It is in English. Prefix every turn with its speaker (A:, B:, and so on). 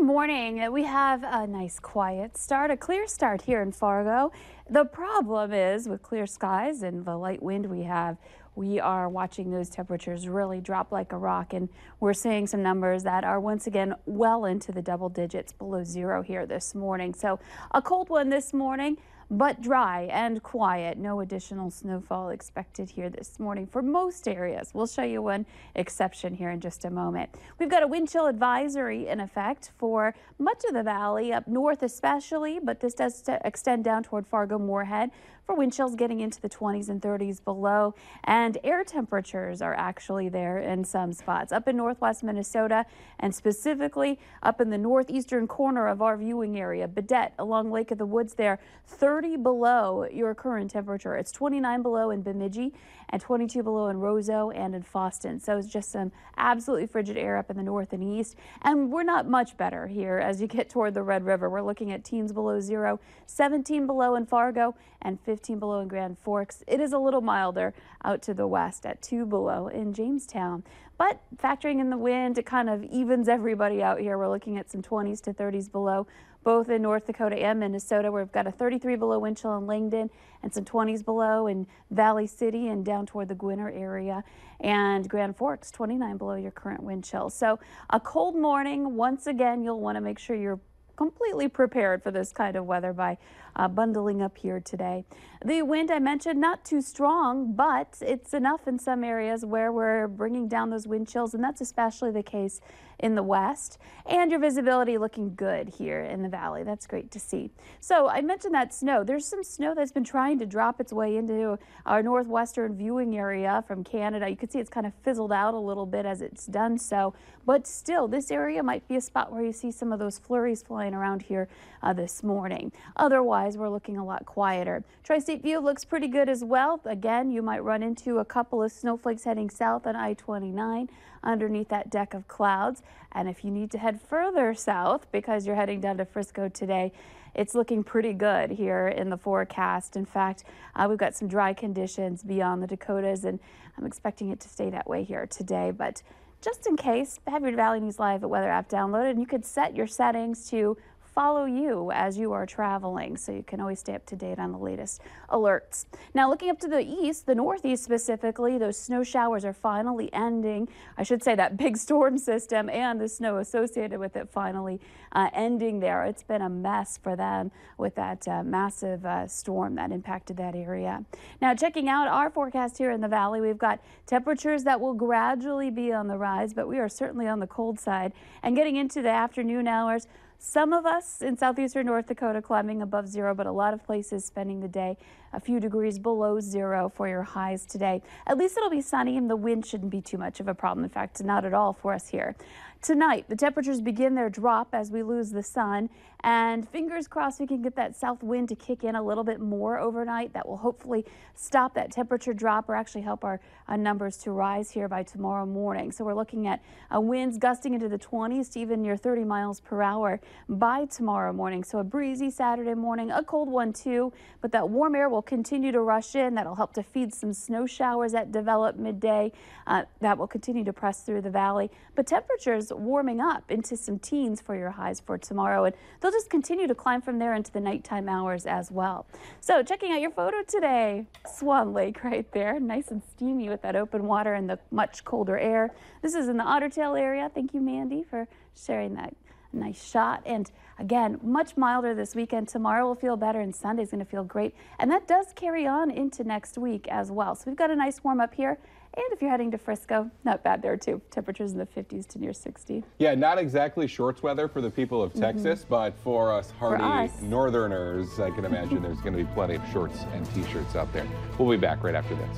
A: morning. We have a nice quiet start, a clear start here in Fargo. The problem is with clear skies and the light wind we are watching those temperatures really drop like a rock, and we're seeing some numbers that are once again well into the double digits below zero here this morning. So a cold one this morning, but dry and quiet. No additional snowfall expected here this morning for most areas. We'll show you one exception here in just a moment. We've got a wind chill advisory in effect for much of the valley, up north especially, but this does extend down toward Fargo Moorhead for wind chills getting into the 20s and 30s below. And air temperatures are actually there in some spots up in northwest Minnesota, and specifically up in the northeastern corner of our viewing area, Baudette along Lake of the Woods there, 30 below your current temperature. It's 29 below in Bemidji and 22 below in Roseau and in Foston. So it's just some absolutely frigid air up in the north and east. And we're not much better here as you get toward the Red River. We're looking at teens below zero, 17 below in Fargo and 15 below in Grand Forks. It is a little milder out to the west at 2 below in Jamestown. But factoring in the wind, it kind of evens everybody out here. We're looking at some 20s to 30s below, both in North Dakota and Minnesota, where we've got a 33 below wind chill in Langdon and some 20s below in Valley City and down toward the Gwinner area, and Grand Forks 29 below your current wind chill. So a cold morning. Once again, you'll want to make sure you're completely prepared for this kind of weather by bundling up here today. The wind I mentioned, not too strong, but it's enough in some areas where we're bringing down those wind chills, and that's especially the case in the west. And your visibility looking good here in the valley. That's great to see. So I mentioned that snow. There's some snow that's been trying to drop its way into our northwestern viewing area from Canada. You can see it's kind of fizzled out a little bit as it's done so, but still this area might be a spot where you see some of those flurries flying around here this morning. Otherwise, we're looking a lot quieter. Tri-State view looks pretty good as well. Again, you might run into a couple of snowflakes heading south on I-29 underneath that deck of clouds. And if you need to head further south because you're heading down to Frisco today, it's looking pretty good here in the forecast. In fact, we've got some dry conditions beyond the Dakotas, and I'm expecting it to stay that way here today. But just in case, have your Valley News Live Weather app downloaded, and you could set your settings to follow you as you are traveling, so you can always stay up to date on the latest alerts. Now, looking up to the east, the northeast specifically, those snow showers are finally ending. I should say that big storm system and the snow associated with it finally ending there. It's been a mess for them with that massive storm that impacted that area. Now, checking out our forecast here in the valley, we've got temperatures that will gradually be on the rise, but we are certainly on the cold side. And getting into the afternoon hours, some of us in southeastern North Dakota climbing above zero, but a lot of places spending the day a few degrees below zero for your highs today. At least it'll be sunny and the wind shouldn't be too much of a problem. In fact, not at all for us here. Tonight, the temperatures begin their drop as we lose the sun, and fingers crossed we can get that south wind to kick in a little bit more overnight. That will hopefully stop that temperature drop or actually help our numbers to rise here by tomorrow morning. So we're looking at winds gusting into the 20s to even near 30 miles per hour by tomorrow morning. So a breezy Saturday morning, a cold one too, but that warm air will continue to rush in. That'll help to feed some snow showers that develop midday. That will continue to press through the valley, but temperatures warming up into some teens for your highs for tomorrow, and they'll just continue to climb from there into the nighttime hours as well. So checking out your photo today, Swan Lake right there, nice and steamy with that open water and the much colder air. This is in the Otter Tail area. Thank you, Mandy, for sharing that nice shot. And again, much milder this weekend. Tomorrow will feel better and Sunday's going to feel great. And that does carry on into next week as well. So we've got a nice warm up here. And if you're heading to Frisco, not bad there too. Temperatures in the 50s to near 60.
B: Yeah, not exactly shorts weather for the people of Texas, but for us hardy northerners, I can imagine there's going to be plenty of shorts and t-shirts out there. We'll be back right after this.